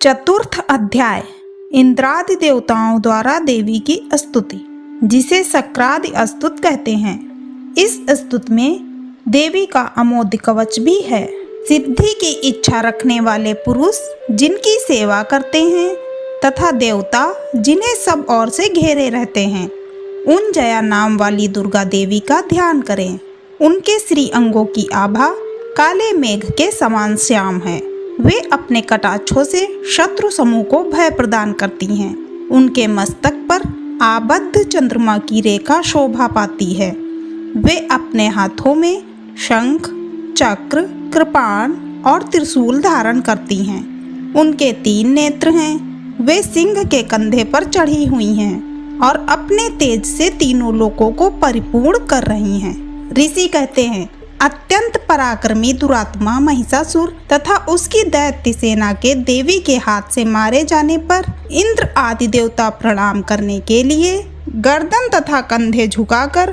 चतुर्थ अध्याय इंद्रादि देवताओं द्वारा देवी की स्तुति, जिसे शक्रादि स्तुत कहते हैं। इस स्तुत में देवी का अमोघ कवच भी है। सिद्धि की इच्छा रखने वाले पुरुष जिनकी सेवा करते हैं तथा देवता जिन्हें सब ओर से घेरे रहते हैं, उन जया नाम वाली दुर्गा देवी का ध्यान करें। उनके श्री अंगों की आभा काले मेघ के समान श्याम है। वे अपने कटाक्षों से शत्रु समूह को भय प्रदान करती हैं। उनके मस्तक पर आबद्ध चंद्रमा की रेखा शोभा पाती है। वे अपने हाथों में शंख, चक्र, कृपाण और त्रिशूल धारण करती हैं। उनके 3 नेत्र हैं। वे सिंह के कंधे पर चढ़ी हुई हैं और अपने तेज से तीनों लोकों को परिपूर्ण कर रही हैं। ऋषि कहते हैं, अत्यंत पराक्रमी दुरात्मा महिषासुर तथा उसकी दैत्य सेना के देवी के हाथ से मारे जाने पर इंद्र आदि देवता प्रणाम करने के लिए गर्दन तथा कंधे झुकाकर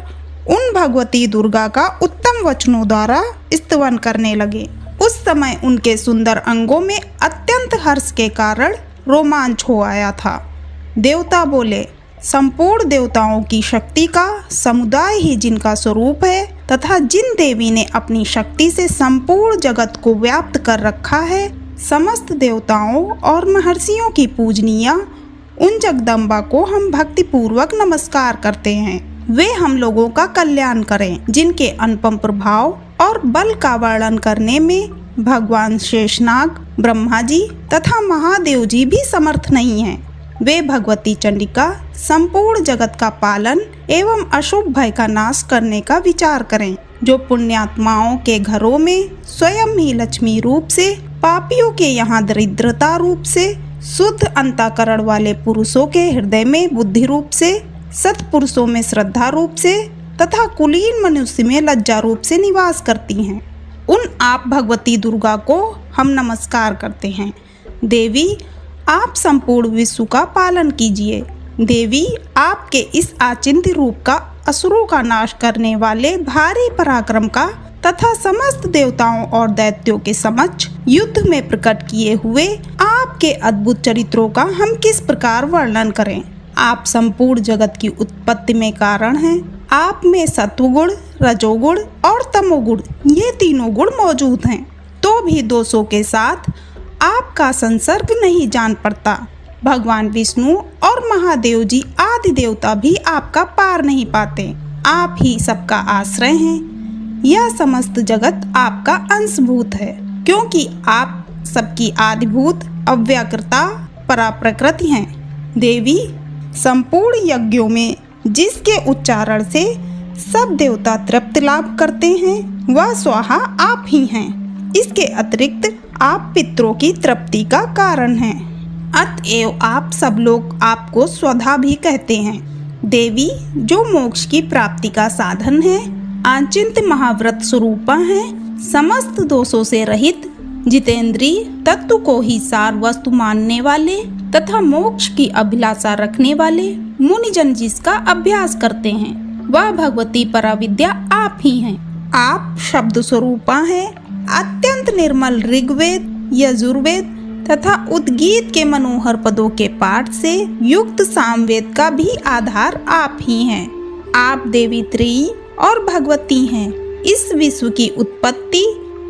उन भगवती दुर्गा का उत्तम वचनों द्वारा स्तवन करने लगे। उस समय उनके सुंदर अंगों में अत्यंत हर्ष के कारण रोमांच हो आया था। देवता बोले, संपूर्ण देवताओं की शक्ति का समुदाय ही जिनका स्वरूप है तथा जिन देवी ने अपनी शक्ति से संपूर्ण जगत को व्याप्त कर रखा है, समस्त देवताओं और महर्षियों की पूजनीय उन जगदम्बा को हम भक्ति पूर्वक नमस्कार करते हैं। वे हम लोगों का कल्याण करें, जिनके अनुपम प्रभाव और बल का वर्णन करने में भगवान शेषनाग, ब्रह्मा जी तथा महादेव जी भी समर्थ नहीं हैं। वे भगवती चंडिका संपूर्ण जगत का पालन एवं अशुभ भय का नाश करने का विचार करें, जो पुण्यात्माओं के घरों में स्वयं ही लक्ष्मी रूप से, पापियों के यहाँ दरिद्रता रूप से, शुद्ध अंतःकरण वाले पुरुषों के हृदय में बुद्धि रूप से, सत्पुरुषों में श्रद्धा रूप से तथा कुलीन मनुष्य में लज्जा रूप से निवास करती हैं। उन आप भगवती दुर्गा को हम नमस्कार करते हैं। देवी, आप संपूर्ण विश्व का पालन कीजिए। देवी, आपके इस आचिंत्य रूप का असुरों का नाश करने वाले भारी पराक्रम का तथा समस्त देवताओं और दैत्यों के समक्ष युद्ध में प्रकट किए हुए आपके अद्भुत चरित्रों का हम किस प्रकार वर्णन करें। आप संपूर्ण जगत की उत्पत्ति में कारण हैं। आप में सत्वगुण, रजोगुण और तमोगुण, ये तीनों गुण मौजूद हैं, तो भी दोषों के साथ आपका संसर्ग नहीं जान पड़ता। भगवान विष्णु और महादेव जी आदि देवता भी आपका पार नहीं पाते। आप ही सबका आश्रय हैं। यह समस्त जगत आपका अंशभूत है, क्योंकि आप सबकी आदिभूत अव्याकृता पराप्रकृति हैं। देवी, संपूर्ण यज्ञों में जिसके उच्चारण से सब देवता तृप्ति लाभ करते हैं, वह स्वाहा आप ही हैं। इसके अतिरिक्त आप पितरों की तृप्ति का कारण हैं। अतएव आप सब लोग आपको स्वधा भी कहते हैं। देवी, जो मोक्ष की प्राप्ति का साधन है, आचिंत्य महाव्रत स्वरूपा है, समस्त दोषों से रहित, जितेंद्रीय, तत्व को ही सार वस्तु मानने वाले तथा मोक्ष की अभिलाषा रखने वाले मुनिजन जिसका अभ्यास करते हैं, वह भगवती पराविद्या आप ही हैं। आप शब्द स्वरूपा हैं। अत्यंत निर्मल ऋग्वेद, यजुर्वेद तथा उद्गीत के मनोहर पदों के पाठ से युक्त सामवेद का भी आधार आप ही हैं। आप देवी त्रयी और भगवती हैं। इस विश्व की उत्पत्ति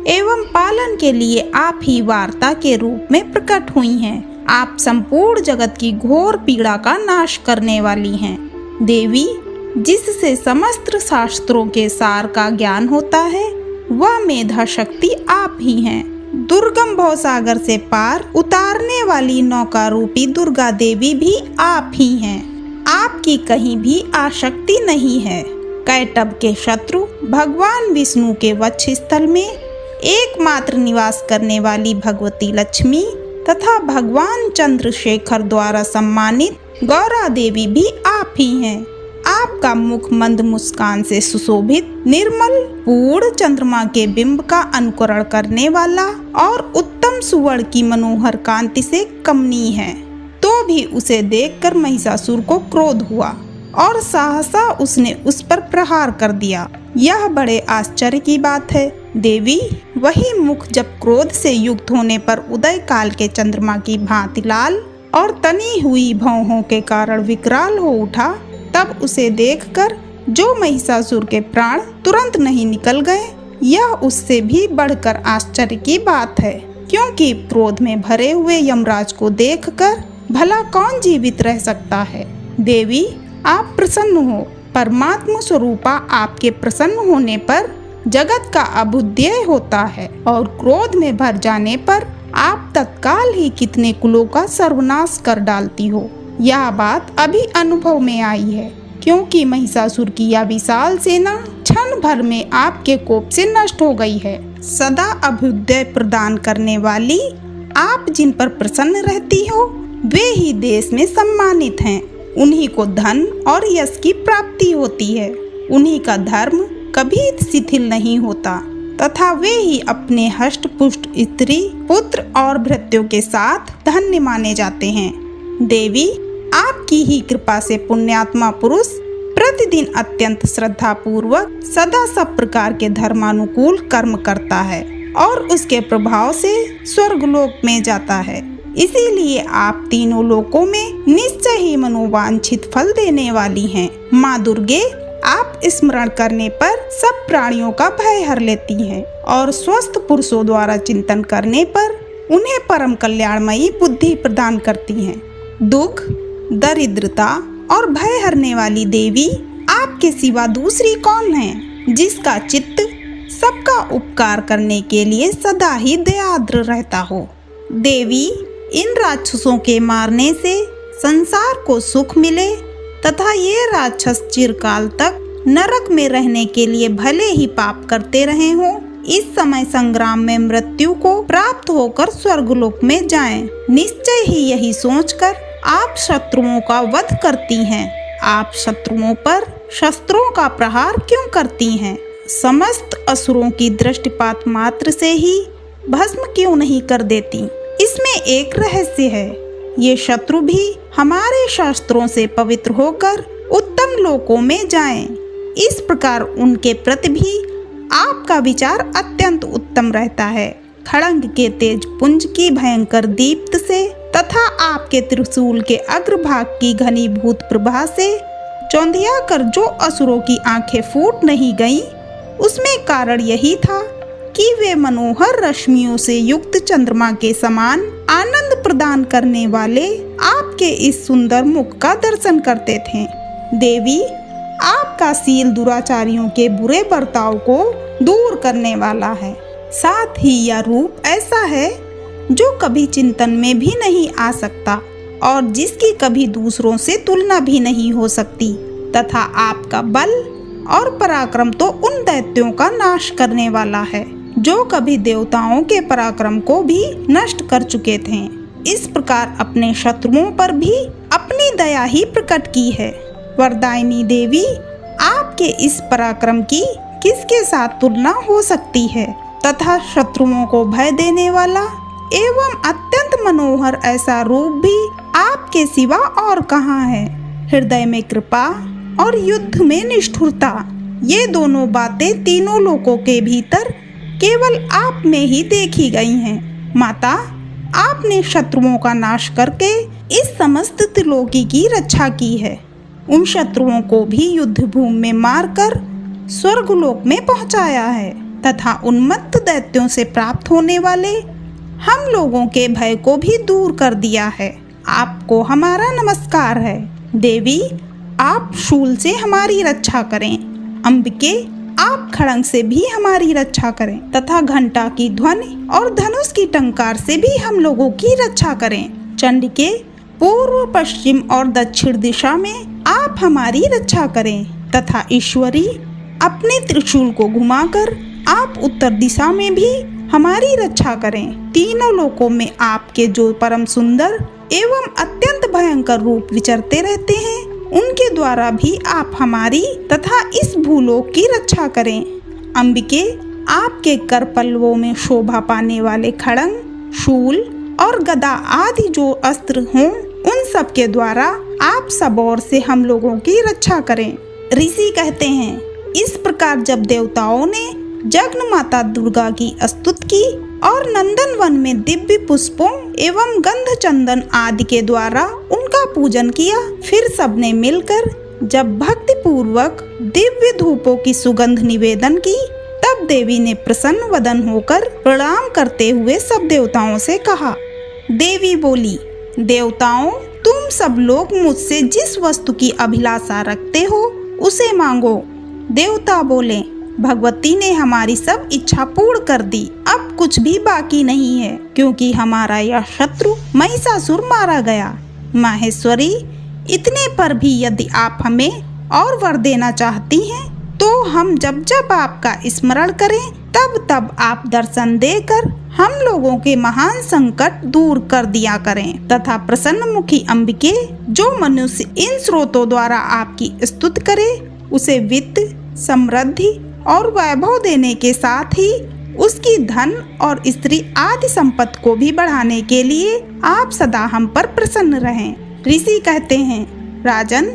एवं पालन के लिए आप ही वार्ता के रूप में प्रकट हुई हैं। आप संपूर्ण जगत की घोर पीड़ा का नाश करने वाली हैं। देवी, जिससे समस्त शास्त्रों के सार का ज्ञान होता है, वह मेधा शक्ति आप ही हैं। दुर्गम भवसागर से पार उतारने वाली नौका रूपी दुर्गा देवी भी आप ही हैं। आपकी कहीं भी आसक्ति नहीं है। कैटभ के शत्रु भगवान विष्णु के वक्ष स्थल में एकमात्र निवास करने वाली भगवती लक्ष्मी तथा भगवान चंद्रशेखर द्वारा सम्मानित गौरा देवी भी आप ही हैं। आपका मुख मंद मुस्कान से सुशोभित, निर्मल पूर्ण चंद्रमा के बिंब का अनुकरण करने वाला और उत्तम सुवर्ण की मनोहर कांति से कमनीय है। तो भी उसे देखकर महिषासुर को क्रोध हुआ और सहसा उसने उस पर प्रहार कर दिया। यह बड़े आश्चर्य की बात है। देवी वही मुख जब क्रोध से युक्त होने पर उदय काल के चंद्रमा की भांति लाल और तनी हुई भौहों के कारण विकराल हो उठा, तब उसे देखकर जो महिषासुर के प्राण तुरंत नहीं निकल गए, यह उससे भी बढ़कर आश्चर्य की बात है, क्योंकि क्रोध में भरे हुए यमराज को देखकर भला कौन जीवित रह सकता है। देवी आप प्रसन्न हो, परमात्मा स्वरूपा आपके प्रसन्न होने पर जगत का अभुद्यय होता है और क्रोध में भर जाने पर आप तत्काल ही कितने कुलों का सर्वनाश कर डालती हो। यह बात अभी अनुभव में आई है, क्योंकि महिषासुर की यह विशाल सेना क्षण भर में आपके कोप से नष्ट हो गई है। सदा अभ्युदय प्रदान करने वाली आप जिन पर प्रसन्न रहती हो, वे ही देश में सम्मानित हैं। उन्हीं को धन और यश की प्राप्ति होती है। उन्हीं का धर्म कभी शिथिल नहीं होता तथा वे ही अपने हष्ट पुष्ट स्त्री पुत्र और भृत्यों के साथ धन्य माने जाते हैं। देवी आपकी ही कृपा से पुण्यात्मा पुरुष प्रतिदिन अत्यंत श्रद्धा पूर्वक सदा सब प्रकार के धर्मानुकूल कर्म करता है और उसके प्रभाव से स्वर्गलोक में जाता है। इसीलिए आप तीनों लोकों में निश्चय ही मनोवांछित फल देने वाली हैं। माँ दुर्गे आप स्मरण करने पर सब प्राणियों का भय हर लेती हैं और स्वस्थ पुरुषों द्वारा चिंतन करने पर उन्हें परम कल्याणमयी बुद्धि प्रदान करती हैं। दुख, दरिद्रता और भय हरने वाली देवी आपके सिवा दूसरी कौन है, जिसका चित्त सबका उपकार करने के लिए सदा ही दयाद्र रहता हो। देवी इन राक्षसों के मारने से संसार को सुख मिले तथा ये राक्षस चिरकाल तक नरक में रहने के लिए भले ही पाप करते रहे हों, इस समय संग्राम में मृत्यु को प्राप्त होकर स्वर्गलोक में जाएं। निश्चय ही यही सोचकर आप शत्रुओं का वध करती हैं। आप शत्रुओं पर शस्त्रों का प्रहार क्यों करती हैं? समस्त असुरों की दृष्टिपात मात्र से ही भस्म क्यों नहीं कर देती? इसमें एक रहस्य है। ये शत्रु भी हमारे शास्त्रों से पवित्र होकर उत्तम लोकों में जाएं। इस प्रकार उनके प्रति भी आपका विचार अत्यंत उत्तम रहता है। खड़ंग के तेज पुंज की भयंकर दीप्त से तथा आपके त्रिशूल के अग्रभाग की घनीभूत प्रभा से चौंधिया कर जो असुरों की आंखें फूट नहीं गईं, उसमें कारण यही था कि वे मनोहर रश्मियों से युक्त चंद्रमा के समान आनंद प्रदान करने वाले आपके इस सुंदर मुख का दर्शन करते थे। देवी आपका शील दुराचारियों के बुरे बर्ताव को दूर करने वाला है। साथ ही यह रूप ऐसा है जो कभी चिंतन में भी नहीं आ सकता और जिसकी कभी दूसरों से तुलना भी नहीं हो सकती, तथा आपका बल और पराक्रम तो उन दैत्यों का नाश करने वाला है जो कभी देवताओं के पराक्रम को भी नष्ट कर चुके थे। इस प्रकार अपने शत्रुओं पर भी अपनी दया ही प्रकट की है। वरदायिनी देवी आपके इस पराक्रम की किसके साथ तुलना हो सकती है, तथा शत्रुओं को भय देने वाला एवं अत्यंत मनोहर ऐसा रूप भी आपके सिवा और कहाँ है। हृदय में कृपा और युद्ध में निष्ठुरता, ये दोनों बातें तीनों लोकों के भीतर केवल आप में ही देखी गई हैं। माता, आपने शत्रुओं का नाश करके इस समस्त त्रिलोकी की रक्षा की है। उन शत्रुओं को भी युद्ध भूमि में मारकर स्वर्गलोक में पहुंचाया है तथा उन्मत्त दैत्यों से प्राप्त होने वाले हम लोगों के भय को भी दूर कर दिया है। आपको हमारा नमस्कार है। देवी, आप शूल से हमारी रक्षा करें। अंबिके, आप खड़ंग से भी हमारी रक्षा करें तथा घंटा की ध्वनि और धनुष की टंकार से भी हम लोगों की रक्षा करें। चंडिके, पूर्व पश्चिम और दक्षिण दिशा में आप हमारी रक्षा करें तथा ईश्वरी, अपने त्रिशूल को घुमाकर आप उत्तर दिशा में भी हमारी रक्षा करें। तीनों लोकों में आपके जो परम सुंदर एवं अत्यंत भयंकर रूप विचरते रहते हैं, उनके द्वारा भी आप हमारी तथा इस भूलोक की रक्षा करें। अंबिके, आपके कर पल्लवों में शोभा पाने वाले खड़ंग, शूल और गदा आदि जो अस्त्र हों, उन सब के द्वारा आप सब ओर से हम लोगों की रक्षा करें। ऋषि कहते हैं, इस प्रकार जब देवताओं ने जगन माता दुर्गा की स्तुति की और नंदन वन में दिव्य पुष्पों एवं गंध चंदन आदि के द्वारा उनका पूजन किया। फिर सबने मिलकर जब भक्ति पूर्वक दिव्य धूपों की सुगंध निवेदन की, तब देवी ने प्रसन्न वदन होकर प्रणाम करते हुए सब देवताओं से कहा। देवी बोली, देवताओं, तुम सब लोग मुझसे जिस वस्तु की अभिलाषा रखते हो उसे मांगो। देवता बोले, भगवती ने हमारी सब इच्छा पूर्ण कर दी, अब कुछ भी बाकी नहीं है, क्योंकि हमारा यह शत्रु महिषासुर मारा गया। माहेश्वरी, इतने पर भी यदि आप हमें और वर देना चाहती हैं, तो हम जब जब आपका स्मरण करें तब तब आप दर्शन देकर हम लोगों के महान संकट दूर कर दिया करें, तथा प्रसन्न मुखी अंबिके, जो मनुष्य इन स्रोतों द्वारा आपकी स्तुति करे, उसे वित्त, समृद्धि और वैभव देने के साथ ही उसकी धन और स्त्री आदि संपत्ति को भी बढ़ाने के लिए आप सदा हम पर प्रसन्न रहें। ऋषि कहते हैं, राजन,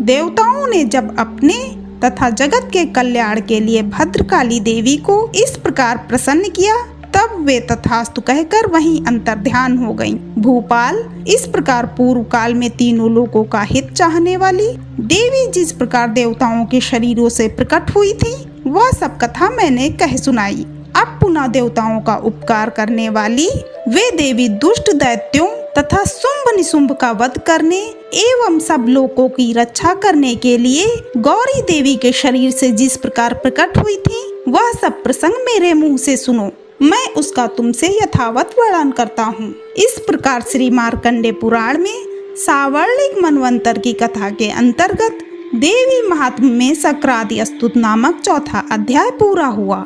देवताओं ने जब अपने तथा जगत के कल्याण के लिए भद्रकाली देवी को इस प्रकार प्रसन्न किया, तब वे तथास्तु कहकर वहीं अंतर्ध्यान हो गईं। भूपाल, इस प्रकार पूर्व काल में तीनों लोकों का हित चाहने वाली देवी जिस प्रकार देवताओं के शरीरों से प्रकट हुई थी, वह सब कथा मैंने कह सुनाई। अब पुनः देवताओं का उपकार करने वाली वे देवी दुष्ट दैत्यों तथा शुंभ निशुंभ का वध करने एवं सब लोगों की रक्षा करने के लिए गौरी देवी के शरीर से जिस प्रकार प्रकट हुई थी, वह सब प्रसंग मेरे मुंह से सुनो, मैं उसका तुमसे यथावत वर्णन करता हूँ। इस प्रकार श्री मार्कंडे पुराण में सावर्णिक मनवंतर की कथा के अंतर्गत देवी महात्म्य में सक्रादि स्तुति नामक चौथा अध्याय पूरा हुआ।